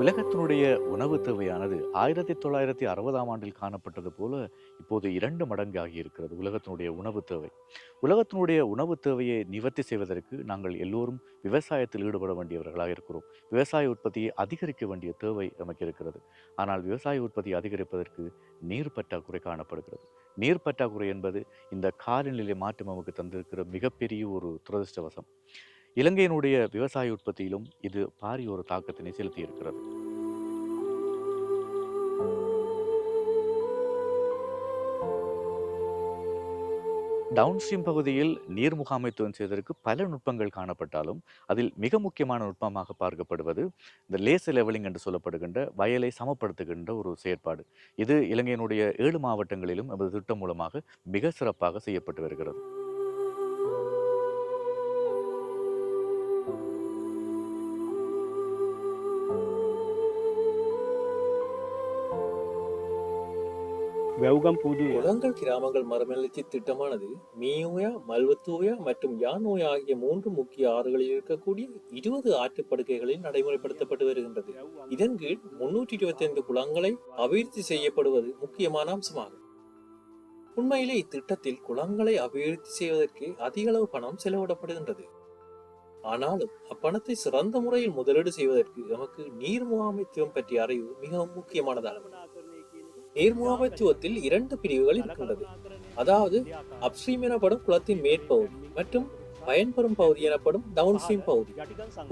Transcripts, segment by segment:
உலகத்தினுடைய உணவு தேவையானது 1960ஆம் ஆண்டில் காணப்பட்டது போல இப்போது 2 மடங்காகி இருக்கிறது. உலகத்தினுடைய உணவு தேவை. உலகத்தினுடைய உணவு தேவையை நிவர்த்தி செய்வதற்கு நாங்கள் எல்லோரும் விவசாயத்தில் ஈடுபட வேண்டியவர்களாக இருக்கிறோம். விவசாய உற்பத்தியை அதிகரிக்க வேண்டிய தேவை நமக்கு இருக்கிறது. ஆனால் விவசாய உற்பத்தியை அதிகரிப்பதற்கு நீர் பற்றாக்குறை காணப்படுகிறது. நீர் பற்றாக்குறை என்பது இந்த காலநிலை மாற்றம் நமக்கு தந்திருக்கிற மிகப்பெரிய ஒரு துரதிர்ஷ்டவசம். இலங்கையினுடைய விவசாய உற்பத்தியிலும் இது பாரிய ஒரு தாக்கத்தினை செலுத்தி இருக்கிறது. டவுன்ஸ்ட்ரீம் பகுதியில் நீர் முகாமைத்துவம் செய்வதற்கு பல நுட்பங்கள் காணப்பட்டாலும் அதில் மிக முக்கியமான நுட்பமாக பார்க்கப்படுவது இந்த லேசர் லெவலிங் என்று சொல்லப்படுகின்ற வயலை சமப்படுத்துகின்ற ஒரு செயற்பாடு. இது இலங்கையினுடைய 7 மாவட்டங்களிலும் நமது திட்டம் மூலமாக மிக சிறப்பாக செய்யப்பட்டு வருகிறது. வெவுகம் புது குளங்கள் கிராமங்கள் மறுமலர்ச்சி திட்டமானது மீயோயா, மல்வத்தூயா மற்றும் யானோயா ஆகிய 3 முக்கிய ஆறுகளில் இருக்கக்கூடிய 20 ஆற்றுப்படுகைகளில் நடைமுறைப்படுத்தப்பட்டு வருகின்றது. இதன் கீழ் 325 குளங்களை அபிவிருத்தி செய்யப்படுவது முக்கியமான அம்சமாகும். உண்மையிலே இத்திட்டத்தில் குளங்களை அபிவிருத்தி செய்வதற்கு அதிக அளவு பணம் செலவிடப்படுகின்றது. ஆனாலும் அப்பணத்தை சிறந்த முறையில் முதலீடு செய்வதற்கு நமக்கு நீர் முகாமைத்துவம் பற்றிய அறிவு மிகவும் முக்கியமானதாகும். நீர் முகாமைத்துவத்தில் 2 பிரிவுகள் இருக்கின்றது. அதாவது அப்ஸ்ட்ரீம் எனப்படும் குளத்தின் மேற்பகுதி மற்றும் பயன்பெறும் பகுதி எனப்படும் டவுன்ஸ்ட்ரீம் பகுதி.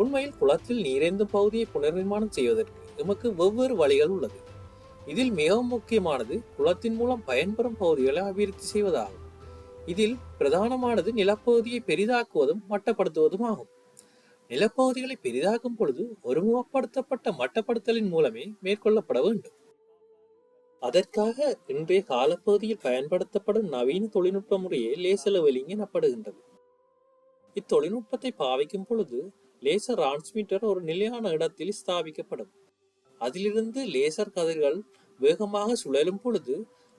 உண்மையில் குளத்தில் நீரேந்தும் பகுதியை புனர்நிர்மாணம் செய்வதற்கு நமக்கு வெவ்வேறு வழிகள் உள்ளது. இதில் மிகவும் முக்கியமானது குளத்தின் மூலம் பயன்பெறும் பகுதிகளை அபிவிருத்தி செய்வதாகும். இதில் பிரதானமானது நிலப்பகுதியை பெரிதாக்குவதும் மட்டப்படுத்துவதும் ஆகும். நிலப்பகுதிகளை பெரிதாக்கும் பொழுது ஒருமுகப்படுத்தப்பட்ட மட்டப்படுத்தலின் மூலமே மேற்கொள்ளப்பட வேண்டும். அதற்காக இன்றைய காலப்பகுதியில் பயன்படுத்தப்படும் நவீன தொழில்நுட்ப முறையே லேசர் லெவலிங் எனப்படுகின்றது. இத்தொழில்நுட்பத்தை பாவிக்கும் பொழுது லேசர் டிரான்ஸ்மிட்டர் ஒரு நிலையான இடத்தில் ஸ்தாபிக்கப்படும். அதிலிருந்து லேசர் கதிர்கள் வேகமாக சுழலும் பொழுது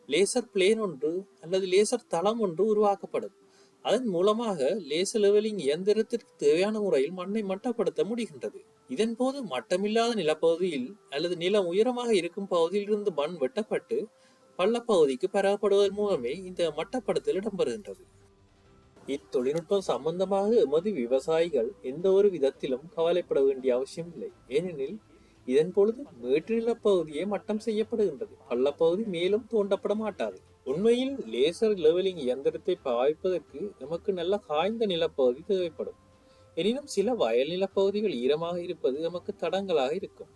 லேசர் பிளேன் ஒன்று அல்லது லேசர் தளம் ஒன்று உருவாக்கப்படும். அதன் மூலமாக லேசர் லெவலிங் இயந்திரத்திற்கு தேவையான முறையில் மண்ணை மட்டப்படுத்த முடிகின்றது. இதன் போது மட்டமில்லாத நிலப்பகுதியில் அல்லது நிலம் உயரமாக இருக்கும் பகுதியிலிருந்து மண் வெட்டப்பட்டு பள்ளப்பகுதிக்கு பரவப்படுவதன் மூலமே இந்த மட்டப்படுத்தல் இடம்பெறுகின்றது. இத்தொழில்நுட்பம் சம்பந்தமாக எமது விவசாயிகள் எந்த ஒரு விதத்திலும் கவலைப்பட வேண்டிய அவசியம் இல்லை. ஏனெனில் இதன் பொழுது மேட்டு நிலப்பகுதியே மட்டம் செய்யப்படுகின்றது. பள்ளப்பகுதி மேலும் தோண்டப்பட மாட்டாது. உண்மையில் லேசர் லெவலிங் இயந்திரத்தை பாவிப்பதற்கு நமக்கு நல்ல காய்ந்த நிலப்பகுதி தேவைப்படும். எனினும் சில வயல் நிலப்பகுதிகள் ஈரமாக இருப்பது நமக்கு தடங்களாக இருக்கும்.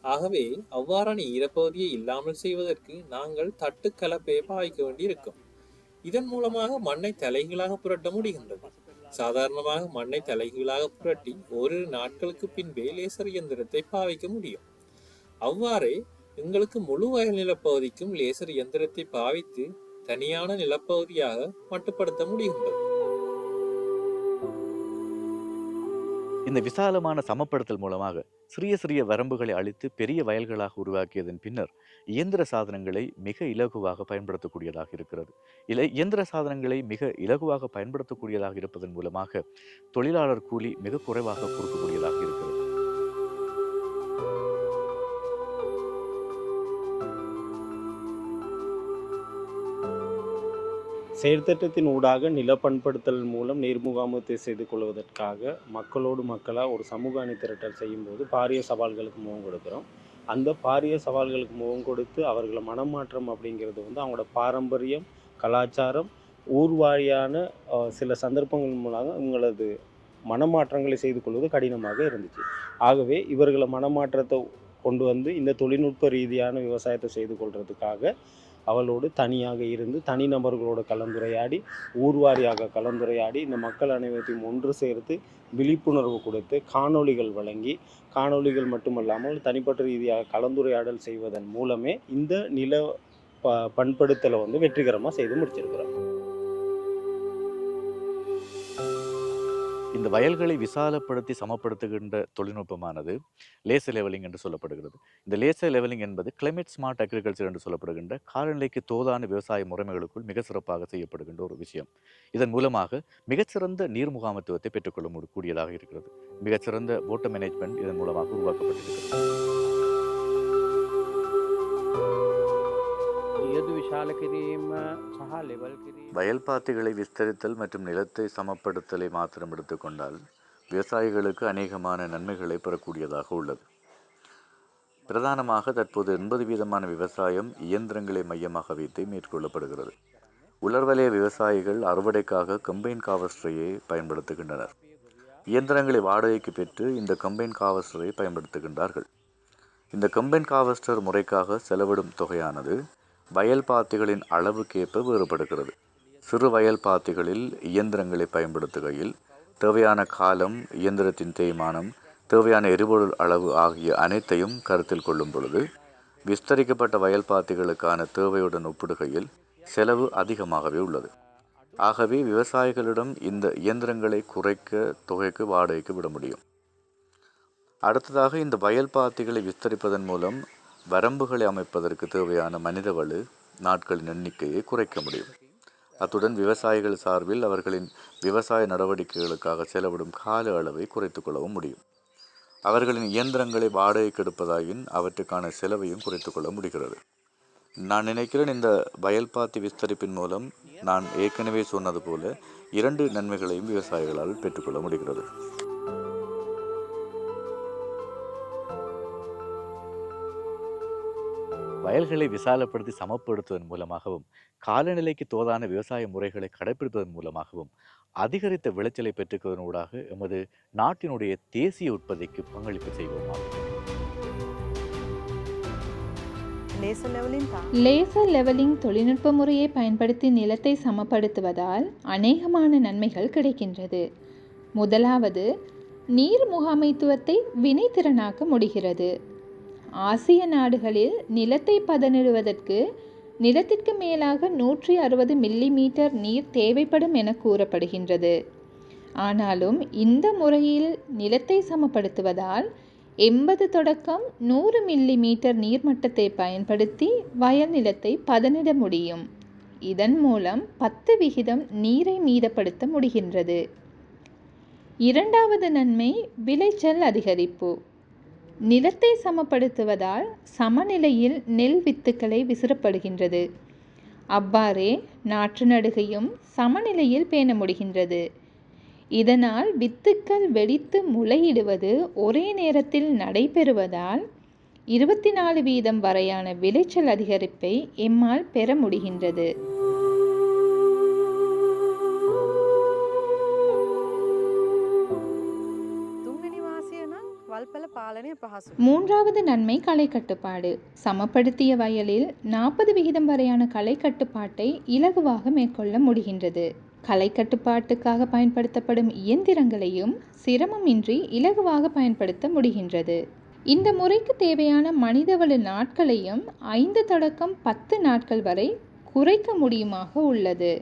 ஆகவே அவ்வாறான ஈரப்பகுதியை இல்லாமல் செய்வதற்கு நாங்கள் தட்டு கலப்பையை பாய்க்க வேண்டியிருக்கும். இதன் மூலமாக மண்ணை தலைகீழாக புரட்ட முடிகின்றது. சாதாரணமாக மண்ணை தலைகீழாக புரட்டி ஓரிரு நாட்களுக்கு பின்பே லேசர் இயந்திரத்தை பாவிக்க முடியும். அவ்வாறே எங்களுக்கு முழு வயல் நிலப்பகுதிக்கும் லேசர் இயந்திரத்தை பாவித்து தனியான நிலப்பகுதியாக மட்டுப்படுத்த முடிகின்றது. இந்த விசாலமான சமப்படுத்தல் மூலமாக சிறிய சிறிய வரம்புகளை அழித்து பெரிய வயல்களாக உருவாக்கியதன் பின்னர் இயந்திர சாதனங்களை மிக இலகுவாக பயன்படுத்தக்கூடியதாக இருக்கிறது. இயந்திர சாதனங்களை மிக இலகுவாக பயன்படுத்தக்கூடியதாக இருப்பதன் மூலமாக தொழிலாளர் கூலி மிக குறைவாக கொடுக்கக்கூடியதாக இருக்கிறது. செயற்திட்டத்தின் ஊடாக நில பண்படுத்தல் மூலம் நீர் முகாமைத்துவத்தை செய்து கொள்வதற்காக மக்களோடு மக்களாக ஒரு சமூக அணி திரட்டல் செய்யும்போது பாரிய சவால்களுக்கு முகம் கொடுக்குறோம். அந்த பாரிய சவால்களுக்கு முகம் கொடுத்து அவர்களை மனமாற்றம் அப்படிங்கிறது அவங்களோட பாரம்பரியம், கலாச்சாரம், ஊர்வாரியான சில சந்தர்ப்பங்கள் மூலமாக இவங்களது மனமாற்றங்களை செய்து கொள்வது கடினமாக இருந்துச்சு. ஆகவே இவர்களை மனமாற்றத்தை கொண்டு வந்து இந்த தொழில்நுட்ப ரீதியான விவசாயத்தை செய்து கொள்றதுக்காக அவளோடு தனியாக இருந்து தனிநபர்களோடு கலந்துரையாடி ஊர்வாரியாக கலந்துரையாடி இந்த மக்கள் அனைவரையும் ஒன்று சேர்த்து விழிப்புணர்வு கொடுத்து காணொளிகள் வழங்கி காணொளிகள் மட்டுமல்லாமல் தனிப்பட்ட ரீதியாக கலந்துரையாடல் செய்வதன் மூலமே இந்த நில பண்படுத்தலை வெற்றிகரமாக செய்து முடிச்சிருக்கிறோம். இந்த வயல்களை விசாலப்படுத்தி சமப்படுத்துகின்ற தொழில்நுட்பமானது லேசர் லெவலிங் என்று சொல்லப்படுகிறது. இந்த லேசர் லெவலிங் என்பது கிளைமேட் ஸ்மார்ட் அக்ரிகல்ச்சர் என்று சொல்லப்படுகின்ற காலநிலைக்கு தோதான விவசாய முறைமைகளுக்குள் மிக சிறப்பாக செய்யப்படுகின்ற ஒரு விஷயம். இதன் மூலமாக மிகச்சிறந்த நீர் முகாமைத்துவத்தை பெற்றுக்கொள்ள கூடியதாக இருக்கிறது. மிகச்சிறந்த வாட்டர் மேனேஜ்மெண்ட் இதன் மூலமாக உருவாக்கப்பட்டிருக்கிறது. ඊයදු විශාල කිරීම සහ ලෙවල් කිරීම வயல்பாத்திகளை விஸ்தரித்தல் மற்றும் நிலத்தை சமப்படுத்தலை மாத்திரம் எடுத்துக்கொண்டால் விவசாயிகளுக்கு அநேகமான நன்மைகளை பெறக்கூடியதாக உள்ளது. பிரதானமாக தற்போது 80% விவசாயம் இயந்திரங்களை மையமாக வைத்து மேற்கொள்ளப்படுகிறது. உலர்வலய விவசாயிகள் அறுவடைக்காக கம்பைன் காவஸ்டரையை பயன்படுத்துகின்றனர். இயந்திரங்களை வாடகைக்கு பெற்று இந்த கம்பைன் காவஸ்டரை பயன்படுத்துகின்றார்கள். இந்த கம்பைன் காவஸ்டர் முறைக்காக செலவிடும் தொகையானது வயல் பாத்திகளின் அளவுக்கேற்ப வேறுபடுகிறது. சிறு வயல் பாத்திகளில் இயந்திரங்களை பயன்படுத்துகையில் தேவையான காலம், இயந்திரத்தின் தேய்மானம், தேவையான எரிபொருள் அளவு ஆகிய அனைத்தையும் கருத்தில் கொள்ளும் பொழுது விஸ்தரிக்கப்பட்ட வயல் பாத்திகளுக்கான தேவையுடன் ஒப்பிடுகையில் செலவு அதிகமாகவே உள்ளது. ஆகவே விவசாயிகளிடம் இந்த இயந்திரங்களை குறைக்க தொகைக்கு வாடகைக்கு விட முடியும். அடுத்ததாக இந்த வயல் பாத்திகளை விஸ்தரிப்பதன் மூலம் வரம்புகளை அமைப்பதற்கு தேவையான மனிதவளு நாட்களின் எண்ணிக்கையை குறைக்க முடியும். அத்துடன் விவசாயிகள் சார்பில் அவர்களின் விவசாய நடவடிக்கைகளுக்காக செலவிடும் கால அளவை குறைத்துக் கொள்ளவும் முடியும். அவர்களின் இயந்திரங்களை வாடகைக்கு எடுப்பதாயின் அவற்றுக்கான செலவையும் குறைத்துக் கொள்ள முடிகிறது. நான் நினைக்கிறேன் இந்த வயல்பாத்தி விஸ்தரிப்பின் மூலம் நான் ஏற்கனவே சொன்னது போல 2 நன்மைகளையும் விவசாயிகளால் பெற்றுக்கொள்ள முடிகிறது. வயல்களை விசாலப்படுத்தி சமப்படுத்துவதன் மூலமாகவும் காலநிலைக்கு தோதான விவசாய முறைகளை கடைபிடிப்பதன் மூலமாகவும் அதிகரித்த விளைச்சலை பெற்றுக்கொள்வதனூடாக எமது நாட்டினுடைய தேசிய உற்பத்திக்கு பங்களிப்பு செய்வோம். லேசர் லெவலிங் தொழில்நுட்ப முறையை பயன்படுத்தி நிலத்தை சமப்படுத்துவதால் அநேகமான நன்மைகள் கிடைக்கின்றது. முதலாவது, நீர் முகாமைத்துவத்தை வினைத்திறனாக்க முடிகிறது. ஆசிய நாடுகளில் நிலத்தை பதனிடுவதற்கு நிலத்திற்கு மேலாக 160 மில்லிமீட்டர் நீர் தேவைப்படும் என கூறப்படுகின்றது. ஆனாலும் இந்த முறையில் நிலத்தை சமப்படுத்துவதால் 80 தொடக்கம் 100 மில்லிமீட்டர் நீர்மட்டத்தை பயன்படுத்தி வயல் நிலத்தை பதனிட முடியும். இதன் மூலம் 10% நீரை மீதப்படுத்த முடிகின்றது. இரண்டாவது நன்மை விளைச்சல் அதிகரிப்பு. நிலத்தை சமப்படுத்துவதால் சமநிலையில் நெல் வித்துக்களை விசிறப்படுகின்றது. அவ்வாறே நாற்று நடுகையும் சமநிலையில் பேண முடிகின்றது. இதனால் வித்துக்கள் வெடித்து முளையிடுவது ஒரே நேரத்தில் நடைபெறுவதால் 24% வரையான விளைச்சல் அதிகரிப்பை எம்மால் பெற முடிகின்றது. மூன்றாவது நன்மை களை கட்டுப்பாடு. சமப்படுத்திய வயலில் 40% வரையான களை கட்டுப்பாட்டை இலகுவாக மேற்கொள்ள முடிகின்றது. களை கட்டுப்பாட்டுக்காக பயன்படுத்தப்படும் இயந்திரங்களையும் சிரமமின்றி இலகுவாக பயன்படுத்த முடிகின்றது. இந்த முறைக்கு தேவையான மனிதவள நாட்களையும் 5 தொடக்கம் 10 நாட்கள் வரை குறைக்க முடியுமாக உள்ளது.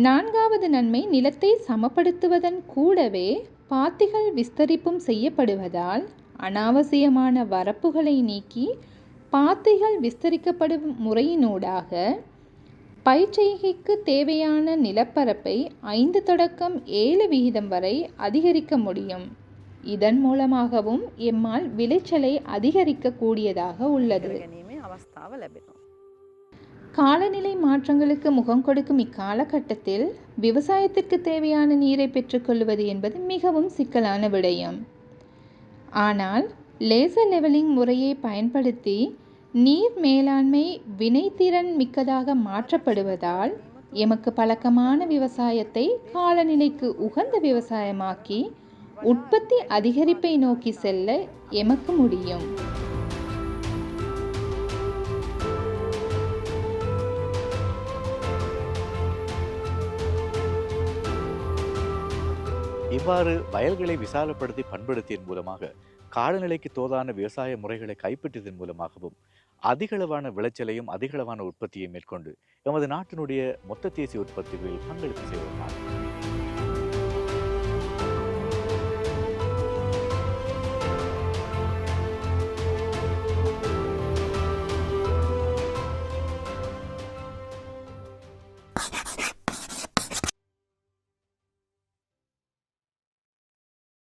நான்காவது நன்மை நிலத்தை சமப்படுத்துவதன் கூடவே பாத்திகள் விஸ்தரிப்பும் செய்யப்படுவதால் அனாவசியமான வரப்புகளை நீக்கி பாத்திகள் விஸ்தரிக்கப்படும் முறையினூடாக பயிர்ச்செய்கைக்கு தேவையான நிலப்பரப்பை 5 தொடக்கம் 7% வரை அதிகரிக்க முடியும். இதன் மூலமாகவும் எம்மால் விளைச்சலை அதிகரிக்க கூடியதாக உள்ளது. காலநிலை மாற்றங்களுக்கு முகம் கொடுக்கும் இக்காலகட்டத்தில் விவசாயத்திற்கு தேவையான நீரை பெற்றுக்கொள்வது என்பது மிகவும் சிக்கலான விடயம். ஆனால் லேசர் லெவலிங் முறையை பயன்படுத்தி நீர் மேலாண்மை வினைத்திறன் மிக்கதாக மாற்றப்படுவதால் எமக்கு பழக்கமான விவசாயத்தை காலநிலைக்கு உகந்த விவசாயமாக்கி உற்பத்தி அதிகரிப்பை நோக்கி செல்ல எமக்கு முடியும். இவ்வாறு வயல்களை விசாலப்படுத்தி பண்படுத்தியதன் மூலமாக காலநிலைக்கு தோதான விவசாய முறைகளை கைப்பற்றியதன் மூலமாகவும் அதிகளவான விளைச்சலையும் அதிகளவான உற்பத்தியை மேற்கொண்டு எமது நாட்டினுடைய மொத்த தேசிய உற்பத்திகளில் பங்களிப்பு செய்வோம்.